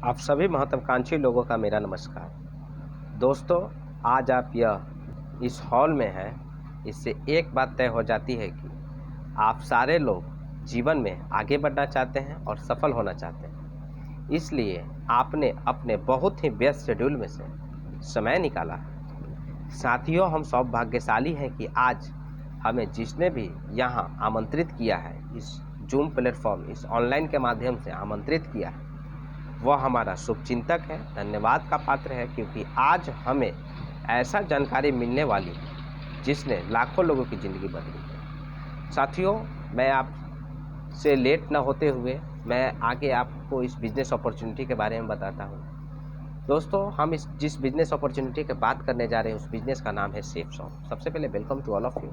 आप सभी महत्वाकांक्षी लोगों का मेरा नमस्कार। दोस्तों, आज आप इस हॉल में हैं, इससे एक बात तय हो जाती है कि आप सारे लोग जीवन में आगे बढ़ना चाहते हैं और सफल होना चाहते हैं। इसलिए आपने अपने बहुत ही व्यस्त शेड्यूल में से समय निकाला है। साथियों, हम सौभाग्यशाली हैं कि आज हमें जिसने भी यहाँ आमंत्रित किया है, इस जूम प्लेटफॉर्म, इस ऑनलाइन के माध्यम से आमंत्रित किया है, वह हमारा शुभचिंतक है, धन्यवाद का पात्र है, क्योंकि आज हमें ऐसा जानकारी मिलने वाली है जिसने लाखों लोगों की ज़िंदगी बदली है। साथियों, मैं आपसे लेट न होते हुए मैं आगे आपको इस बिज़नेस अपॉर्चुनिटी के बारे में बताता हूँ। दोस्तों, हम जिस बिज़नेस अपॉर्चुनिटी की बात करने जा रहे हैं, उस बिज़नेस का नाम है सेफ शॉप। सबसे पहले welcome to all of you.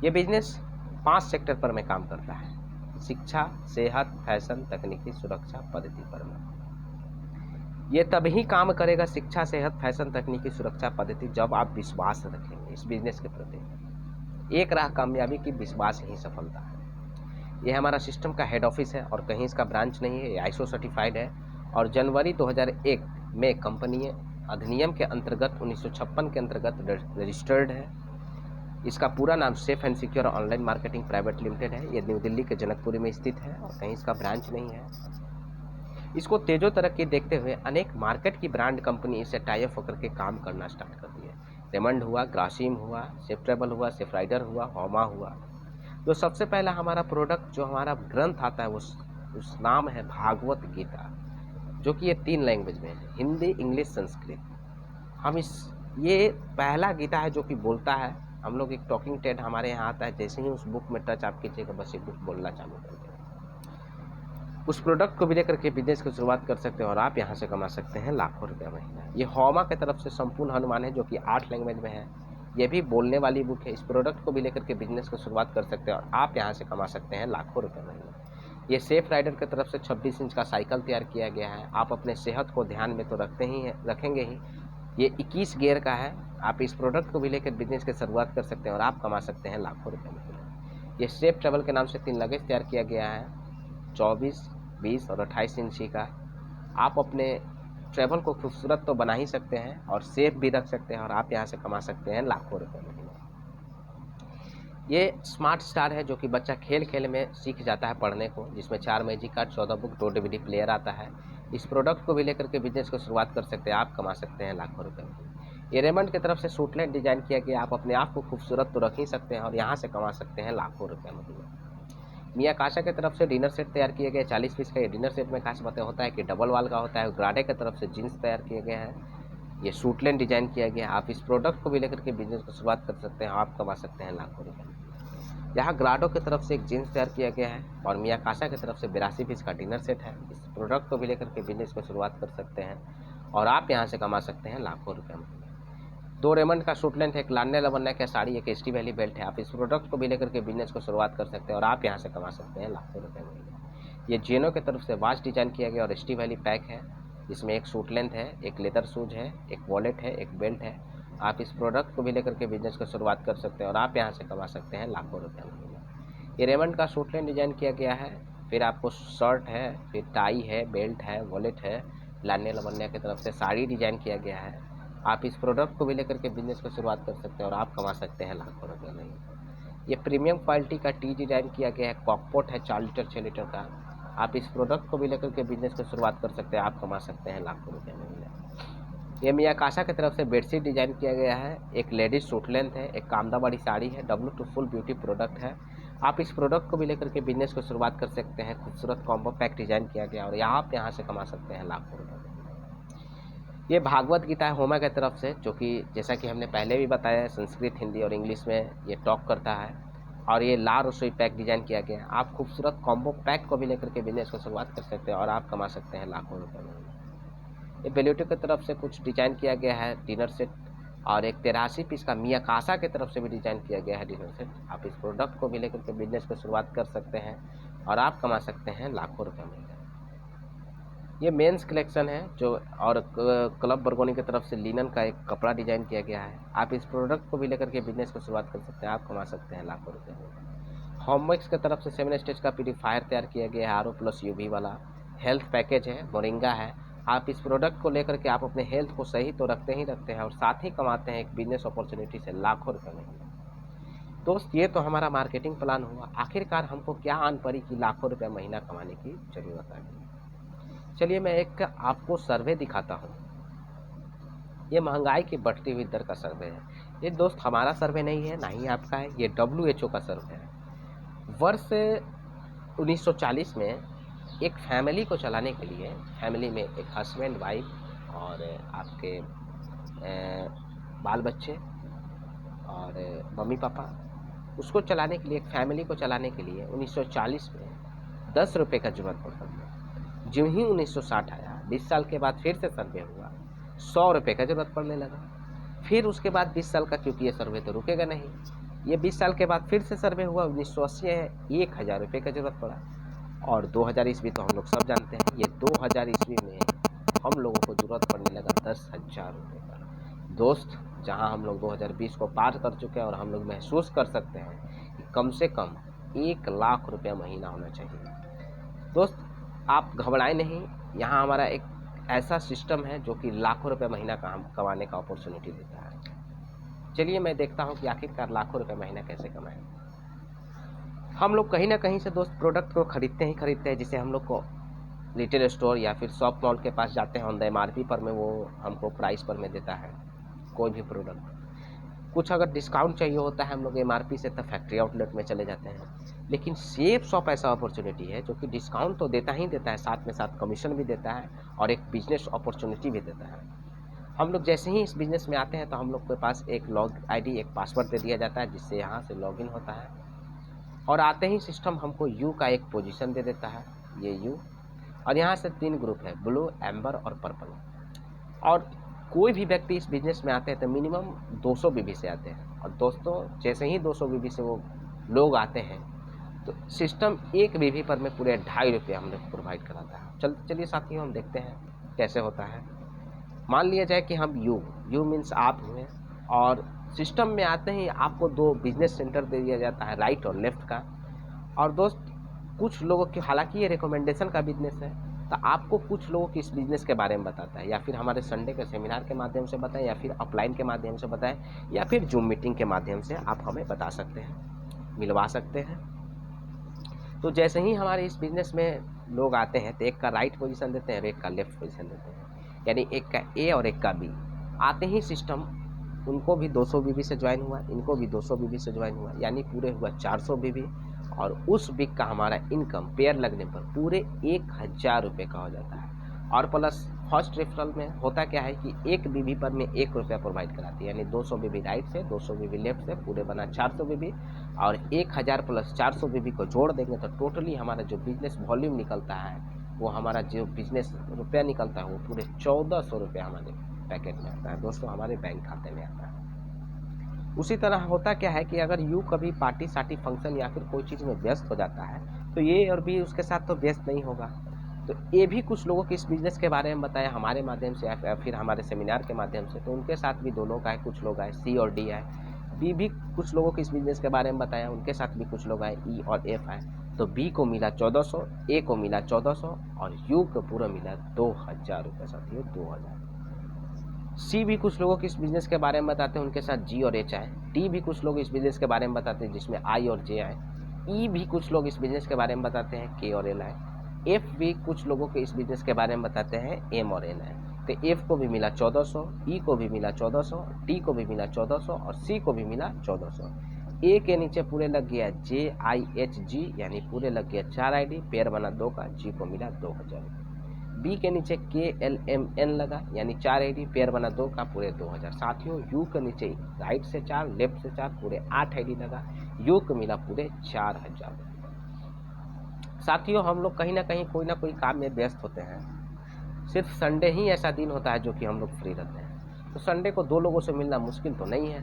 ये बिज़नेस 5 सेक्टर पर में काम करता है: शिक्षा, सेहत, फैशन, तकनीकी, सुरक्षा, पद्धति पर में। ये तभी काम करेगा, शिक्षा, सेहत, फैशन, तकनीकी, सुरक्षा, पद्धति, जब आप विश्वास रखेंगे इस बिजनेस के प्रति। एक राह कामयाबी की विश्वास ही सफलता है। ये हमारा सिस्टम का हेड ऑफिस है और कहीं इसका ब्रांच नहीं है। ये ISO सर्टिफाइड है और जनवरी 2001 में कंपनी अधिनियम के अंतर्गत 1956 के अंतर्गत रजिस्टर्ड है। इसका पूरा नाम safe and secure online marketing private limited है। ये न्यू दिल्ली के जनकपुरी में स्थित है और कहीं इसका ब्रांच नहीं है। इसको तेजो तरक्की देखते हुए अनेक मार्केट की ब्रांड कंपनी इसे टाई अप होकर के काम करना स्टार्ट कर दिए। रेमंड हुआ, ग्रासिम हुआ, सेफ ट्रेवल हुआ, सेफ राइडर हुआ, होमा हुआ। तो सबसे पहला हमारा प्रोडक्ट, जो हमारा ग्रंथ आता है, उस नाम है भागवत गीता, जो कि ये 3 लैंग्वेज में है: हिंदी, इंग्लिश, संस्कृत। हम ये पहला गीता है जो कि बोलता है। हम लोग एक टॉकिंग टेड हमारे यहाँ आता है, जैसे ही उस बुक में टच आप कीजिएगा, बस ये बुक बोलना चालू कर देगा। उस प्रोडक्ट को भी लेकर के बिजनेस की शुरुआत कर सकते हैं और आप यहाँ से कमा सकते हैं लाखों रुपये महीना। ये होमा की तरफ से संपूर्ण हनुमान है, जो कि 8 लैंग्वेज में है। ये भी बोलने वाली बुक है। इस प्रोडक्ट को भी लेकर के बिजनेस की शुरुआत कर सकते हैं और आप यहाँ से कमा सकते हैं लाखों रुपये महीना। ये सेफ राइडर की तरफ से 26 इंच का साइकिल तैयार किया गया है। आप अपने सेहत को ध्यान में तो रखेंगे ही। ये 21 गियर का है। आप इस प्रोडक्ट को भी लेकर बिजनेस की शुरुआत कर सकते हैं और आप कमा सकते हैं लाखों रुपये महीना। ये सेफ ट्रेवल के नाम से 3 लगेज तैयार किया गया है, 24, 20 और 28 इंची का। आप अपने ट्रैवल को खूबसूरत तो बना ही सकते हैं और सेफ भी रख सकते हैं और आप यहाँ से कमा सकते हैं लाखों रुपये महीना। ये स्मार्ट स्टार है, जो कि बच्चा खेल खेल में सीख जाता है पढ़ने को, जिसमें 4 magic card, 14 book, 2 DVD player आता है। इस प्रोडक्ट को भी लेकर के बिजनेस को शुरुआत कर सकते हैं, आप कमा सकते हैं लाखों रुपये महीना। ये रेमंड की तरफ से सूटलेट डिजाइन किया गया। आप अपने आप को खूबसूरत तो रख ही सकते हैं और यहाँ से कमा सकते हैं लाखों रुपये महीना। मिया कासा की तरफ से डिनर सेट तैयार किए गए, 40 पीस का। ये डिनर सेट में खास बातें होता है कि डबल वाल का होता है। ग्राडे की तरफ से जीन्स तैयार किए गए हैं। ये सूटलेन डिजाइन किया गया है। आप इस प्रोडक्ट को भी लेकर के बिजनेस को शुरुआत कर सकते हैं, आप कमा सकते हैं लाखों रुपये। यहाँ ग्राडो की तरफ से एक जीन्स तैयार किया गया है और मिया कासा की तरफ से 82 पीस का डिनर सेट है। इस प्रोडक्ट को भी लेकर के बिजनेस को शुरुआत कर सकते हैं और आप यहाँ से कमा सकते हैं लाखों रुपये में। 2 रेमंड का सूट लेंथ, एक लान्ने लवन्ने का साड़ी, एक एसटी वैली बेल्ट है। आप इस प्रोडक्ट को भी लेकर के बिजनेस को शुरुआत कर सकते हैं और आप यहाँ से कमा सकते हैं लाखों रुपये महीना। ये जेनो की तरफ से वॉच डिजाइन किया गया और एसटी वैली पैक है, जिसमें एक सूट लेंथ है, एक लेदर शूज है, एक वॉलेट है, एक बेल्ट है। आप इस प्रोडक्ट को भी लेकर के बिजनेस को शुरुआत कर सकते हैं और आप यहाँ से कमा सकते हैं लाखों रुपये महीना। ये रेमंड का सूट लेंथ डिजाइन किया गया है। फिर आपको शर्ट है, फिर टाई है, बेल्ट है, वॉलेट है। लान्ने लवन्ने की तरफ से साड़ी डिजाइन किया गया है। आप इस प्रोडक्ट को भी लेकर के बिजनेस को शुरुआत कर सकते हैं और आप कमा सकते हैं लाखों रुपये महीना। ये प्रीमियम क्वालिटी का टी डिजाइन किया गया है। कॉकपोट है 4 लीटर 6 लीटर का। आप इस प्रोडक्ट को भी लेकर के बिजनेस को शुरुआत कर सकते हैं, आप कमा सकते हैं लाखों रुपये महीना। ये मिया कासा की तरफ से बेडशीट डिजाइन किया गया है। एक लेडीज सूट लेंथ है, एक कामदावाड़ी साड़ी है, W2 फुल ब्यूटी प्रोडक्ट है। आप इस प्रोडक्ट को भी लेकर के बिजनेस को शुरुआत कर सकते हैं। खूबसूरत कॉम्बो पैक डिजाइन किया गया और आप यहाँ से कमा सकते हैं लाखों रुपये। ये भागवत गीता है होमा की तरफ से, जो कि जैसा कि हमने पहले भी बताया है, संस्कृत, हिंदी और इंग्लिश में ये टॉक करता है। और ये ला रसोई पैक डिजाइन किया गया है। आप खूबसूरत कॉम्बो पैक को भी लेकर के बिजनेस को शुरुआत कर सकते हैं और आप कमा सकते हैं लाखों रुपये में। ये बेल्यूटी की तरफ से कुछ डिजाइन किया गया है डिनर सेट और एक 83 पीस का मिया कासा की तरफ से भी डिजाइन किया गया है डिनर सेट। आप इस प्रोडक्ट को भी लेकर के बिजनेस को शुरुआत कर सकते हैं और आप कमा सकते हैं लाखों रुपये में। ये मेंस कलेक्शन है जो, और क्लब बरगोनी की तरफ से लिनन का एक कपड़ा डिजाइन किया गया है। आप इस प्रोडक्ट को भी लेकर के बिजनेस को शुरुआत कर सकते हैं, आप कमा सकते हैं लाखों रुपये में। होमवर्क्स की तरफ से 7 स्टेज का प्यूरीफायर तैयार किया गया है, RO+ UV वाला। हेल्थ पैकेज है, मोरिंगा है। आप इस प्रोडक्ट को लेकर के आप अपने हेल्थ को सही तो रखते ही रखते हैं और साथ ही कमाते हैं एक बिजनेस अपॉर्चुनिटी से लाखों रुपए महीने। दोस्त, ये तो हमारा मार्केटिंग प्लान हुआ। आखिरकार हमको क्या आन पड़ी कि लाखों रुपए महीना कमाने की ज़रूरत आ गई। चलिए मैं एक आपको सर्वे दिखाता हूँ। ये महंगाई की बढ़ती हुई दर का सर्वे है। ये दोस्त हमारा सर्वे नहीं है, ना ही आपका है, ये WHO का सर्वे है। वर्ष 1940 में एक फैमिली को चलाने के लिए, फैमिली में एक हस्बैंड, वाइफ और आपके बाल बच्चे और मम्मी पापा, उसको चलाने के लिए, एक फैमिली को चलाने के लिए 1940 में 10 रुपये का जरूरत पड़ता था। जो ही 1960 आया, 20 साल के बाद फिर से सर्वे हुआ, 100 रुपये का जरूरत पड़ने लगा। फिर उसके बाद 20 साल का, क्योंकि ये सर्वे तो रुकेगा नहीं, ये 20 साल के बाद फिर से सर्वे हुआ, 1980 है, 1000 रुपये का जरूरत पड़ा। और 2000 ईस्वी तो हम लोग सब जानते हैं, ये 2000 ईस्वी में हम लोगों को जरूरत पड़ने लगा 10,000 रुपये का। दोस्त, जहां हम लोग 2020 को पार कर चुके हैं और हम लोग महसूस कर सकते हैं कि कम से कम 1 लाख रुपया महीना होना चाहिए। दोस्त, आप घबराएं नहीं, यहाँ हमारा एक ऐसा सिस्टम है जो कि लाखों रुपये महीना का हम कमाने का अपॉर्चुनिटी देता है। चलिए मैं देखता हूँ कि आखिरकार लाखों रुपये महीना कैसे कमाएं। हम लोग कहीं ना कहीं से दोस्त प्रोडक्ट को खरीदते हैं, जिसे हम लोग को रिटेल स्टोर या फिर शॉप मॉल के पास जाते हैं, ऑन द MRP पर में वो हमको प्राइस पर में देता है कोई भी प्रोडक्ट। कुछ अगर डिस्काउंट चाहिए होता है हम लोग MRP से, तब फैक्ट्री आउटलेट में चले जाते हैं। लेकिन सेफ शॉप ऐसा अपॉर्चुनिटी है जो कि डिस्काउंट तो देता ही देता है, साथ में साथ कमीशन भी देता है और एक बिजनेस अपॉर्चुनिटी भी देता है। हम लोग जैसे ही इस बिज़नेस में आते हैं तो हम लोग के पास एक लॉग ID, एक पासवर्ड दे दिया जाता है, जिससे यहाँ से लॉगिन होता है और आते ही सिस्टम हमको यू का एक पोजीशन दे देता है, ये यू, और यहाँ से 3 ग्रुप है, ब्लू, एम्बर और पर्पल। और कोई भी व्यक्ति इस बिज़नेस में आते हैं तो मिनिमम 200 BB से आते हैं। और दोस्तों, जैसे ही 200 BB से वो लोग आते हैं तो सिस्टम 1 BB पर में पूरे 2.5 रुपये हम लोग प्रोवाइड कराता है। चलिए साथियों, हम देखते हैं कैसे होता है। मान लिया जाए कि हम यू मीन्स आप हुए और सिस्टम में आते ही आपको 2 बिजनेस सेंटर दे दिया जाता है, राइट और लेफ्ट का। और दोस्त, कुछ लोगों की, हालांकि ये रिकमेंडेशन का बिजनेस है, तो आपको कुछ लोगों की इस बिज़नेस के बारे में बताता है, या फिर हमारे संडे के सेमिनार के माध्यम से बताएं, या फिर अपलाइन के माध्यम से बताएं, या फिर जूम मीटिंग के माध्यम से आप हमें बता सकते हैं, मिलवा सकते हैं। तो जैसे ही हमारे इस बिज़नेस में लोग आते हैं तो एक का राइट पोजीशन देते हैं और एक का लेफ्ट पोजीशन देते हैं, यानी एक का A और एक का B। आते ही सिस्टम उनको भी 200 BB से ज्वाइन हुआ, इनको भी 200 BB से ज्वाइन हुआ, यानी पूरे हुआ 400 BB। और उस बिग का हमारा इनकम पेयर लगने पर पूरे 1000 रुपये का हो जाता है। और प्लस फर्स्ट रेफरल में होता क्या है कि 1 BB पर में 1 रुपया प्रोवाइड कराती है, यानी 200 BB राइट से, 200 BB लेफ्ट से, पूरे बना 400 BB। और 1000 प्लस 400 BB को जोड़ देंगे तो टोटली हमारा जो बिजनेस वॉल्यूम निकलता है, वो हमारा जो बिजनेस रुपया निकलता है, वो पूरे 1400 रुपये हमारे पैकेट में आता है दोस्तों, हमारे बैंक खाते में आता है। उसी तरह होता क्या है कि अगर यू कभी पार्टी साटी फंक्शन या फिर कोई चीज़ में व्यस्त हो जाता है तो ये और भी उसके साथ तो व्यस्त नहीं होगा। तो ये भी कुछ लोगों के इस बिज़नेस के बारे में बताया हमारे माध्यम से या फिर हमारे सेमिनार के माध्यम से, तो उनके साथ भी 2 लोग आए, कुछ लोग आए C और D आए। B भी कुछ लोगों के इस बिज़नेस के बारे में बताया, उनके साथ भी कुछ लोग आए, E और F आए। तो B को मिला 1400, A को मिला 1400 और U को पूरा मिला 2000 रुपये साथियों, 2000। C भी कुछ लोगों के इस बिज़नेस के बारे में बताते हैं, उनके साथ G और H आए। D भी कुछ लोग इस बिज़नेस के बारे में बताते हैं, जिसमें I और J आए। E भी कुछ लोग इस बिज़नेस के बारे में बताते हैं, K और L आए। F भी कुछ लोगों के इस बिज़नेस के बारे में बताते हैं, M और N आए। तो F को भी मिला 1400, E को भी मिला 1400, D को भी मिला 1400 और C को भी मिला 1400। A के नीचे पूरे लग गया JIHG, यानी पूरे लग गया 4 ID, पेयर बना 2 का, G को मिला 2000। B के नीचे KLMN लगा, यानी 4 ID, पेयर बना 2 का, पूरे 2000। साथियों, U के नीचे राइट से 4, लेफ्ट से 4, पूरे 8 ID लगा, U को मिला पूरे 4000। साथियों, हम लोग कहीं ना कहीं कोई ना कोई काम में व्यस्त होते हैं। सिर्फ संडे ही ऐसा दिन होता है जो कि हम लोग फ्री रहते हैं। तो संडे को 2 लोगों से मिलना मुश्किल तो नहीं है।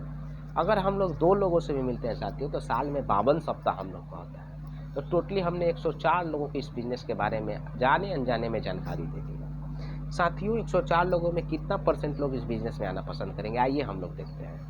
अगर हम लोग 2 लोगों से भी मिलते हैं साथियों, तो साल में 52 सप्ताह हम लोग का होता है। तो टोटली हमने 104 लोगों के इस बिज़नेस के बारे में जाने अनजाने में जानकारी दे दी है। साथियों, 104 लोगों में कितना % लोग इस बिज़नेस में आना पसंद करेंगे, आइए हम लोग देखते हैं।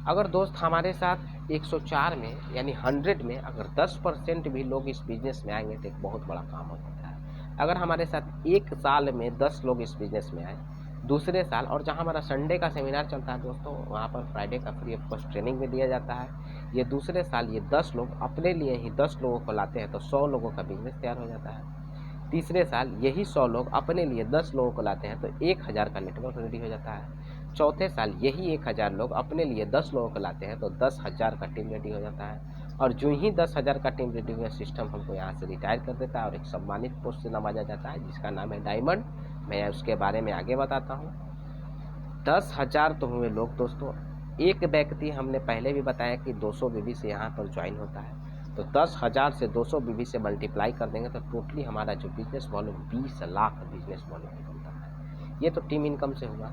अगर दोस्त हमारे साथ 104 में यानी 100 में अगर 10% भी लोग इस बिज़नेस में आएंगे तो एक बहुत बड़ा काम हो जाता है। अगर हमारे साथ एक साल में 10 लोग इस बिजनेस में आए, दूसरे साल, और जहाँ हमारा संडे का सेमिनार चलता है दोस्तों, वहाँ पर फ्राइडे का फ्री ऑफ कॉस्ट ट्रेनिंग भी दिया जाता है। ये दूसरे साल ये 10 लोग अपने लिए ही 10 लोगों को लाते हैं तो 100 लोगों का बिजनेस तैयार हो जाता है। तीसरे साल यही 100 लोग अपने लिए 10 लोगों को लाते हैं तो 1000 का नेटवर्क रेडी हो जाता है। चौथे साल यही 1000 लोग अपने लिए 10 लोगों को लाते हैं तो 10,000 का टीम रेडी हो जाता है। और जो ही 10,000 का टीम रेडी हुआ, सिस्टम हमको यहाँ से रिटायर कर देता है और एक सम्मानित पोस्ट से नवाजा जाता है जिसका नाम है डायमंड। मैं उसके बारे में आगे बताता हूँ। 10,000 तो हुए लोग दोस्तों। एक व्यक्ति, हमने पहले भी बताया कि 200 बीबी से यहाँ पर ज्वाइन होता है, तो 10,000 से 200 बीबी से मल्टीप्लाई कर देंगे तो टोटली हमारा जो business volume 20 lakh business volume निकलता है। ये तो टीम इनकम से हुआ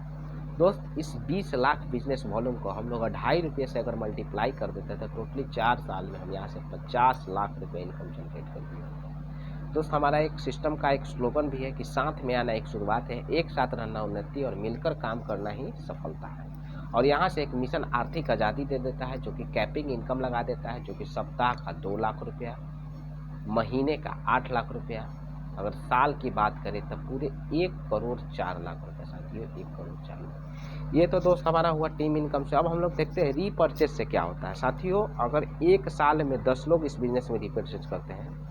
दोस्त। इस 20 लाख बिजनेस वॉल्यूम को हम लोग 2.5 रुपये से अगर मल्टीप्लाई कर देते हैं तो टोटली 4 साल में हम यहाँ से 50 लाख रुपये इनकम जनरेट कर दिए। दोस्त हमारा एक सिस्टम का एक स्लोगन भी है कि साथ में आना एक शुरुआत है, एक साथ रहना उन्नति और मिलकर काम करना ही सफलता है। और यहाँ से एक मिशन आर्थिक आज़ादी दे देता है जो कि कैपिंग इनकम लगा देता है, जो कि सप्ताह का 2 लाख रुपया, महीने का 8 लाख रुपया, अगर साल की बात करें तब पूरे 1 करोड़ 4 लाख रुपये। साथियों 1 करोड़ 4 लाख, ये तो दोस्त हमारा हुआ टीम इनकम से। अब हम लोग देखते हैं रीपर्चेज से क्या होता है। साथियों अगर एक साल में 10 लोग इस बिजनेस में रीपर्चेज करते हैं,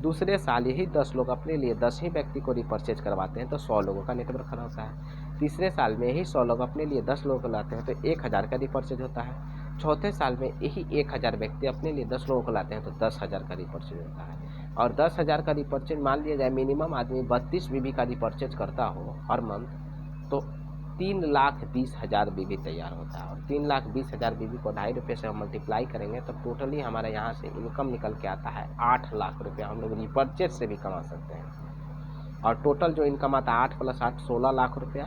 दूसरे साल यही 10 लोग अपने लिए 10 ही व्यक्ति को रीपर्चेज करवाते हैं तो 100 लोगों का नेटवर्क खड़ा होता है। तीसरे साल में यही 100 लोग अपने लिए 10 लोगों को लाते हैं तो 1000 का रीपर्चेज होता है। चौथे साल में यही 1000 व्यक्ति अपने लिए 10 लोगों को लाते हैं तो 10,000 का रीपर्चेज होता है। और 10,000 का रीपर्चेज मान लिया जाए मिनिमम आदमी 32 बीबी का रीपर्चेज करता हो हर मंथ, तो 3,20,000 बीबी तैयार होता है। और 3,20,000 बीबी को 2.5 रुपये से हम मल्टीप्लाई करेंगे तो टोटली हमारे यहाँ से इनकम निकल के आता है 8 लाख रुपया। हम लोग रीपर्चेज से भी कमा सकते हैं। और टोटल जो इनकम आता है 8 + 8 16 लाख रुपया।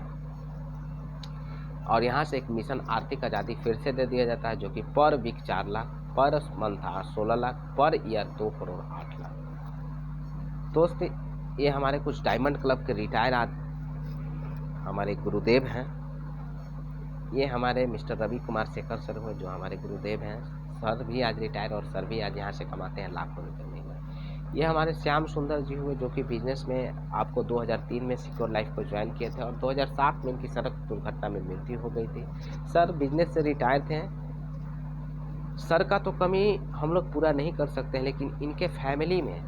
और यहाँ से एक मिशन आर्थिक आज़ादी फिर से दे दिया जाता है जो कि पर week 4 lakh, per month 16 lakh, per year 2 crore 8 lakh. दोस्त ये हमारे कुछ डायमंड क्लब के रिटायर हमारे गुरुदेव हैं। ये हमारे मिस्टर रवि कुमार शेखर सर हुए जो हमारे गुरुदेव हैं। सर भी आज रिटायर और सर भी आज यहाँ से कमाते हैं लाखों रुपये महीने। ये हमारे श्याम सुंदर जी हुए जो कि बिजनेस में आपको 2003 में सिक्योर लाइफ को ज्वाइन किए थे और 2007 में इनकी सड़क दुर्घटना में मृत्यु हो गई थी। सर बिजनेस से रिटायर थे। सर का तो कमी हम लोग पूरा नहीं कर सकते हैं, लेकिन इनके फैमिली में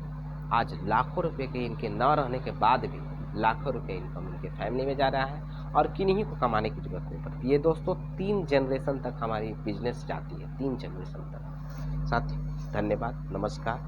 आज लाखों रुपए के इनके न रहने के बाद भी लाखों रुपए इनकम इनके फैमिली में जा रहा है और किन्हीं को कमाने की जरूरत नहीं पड़ती। ये दोस्तों 3 जनरेशन तक हमारी बिजनेस जाती है, 3 जनरेशन तक। साथियों धन्यवाद, नमस्कार।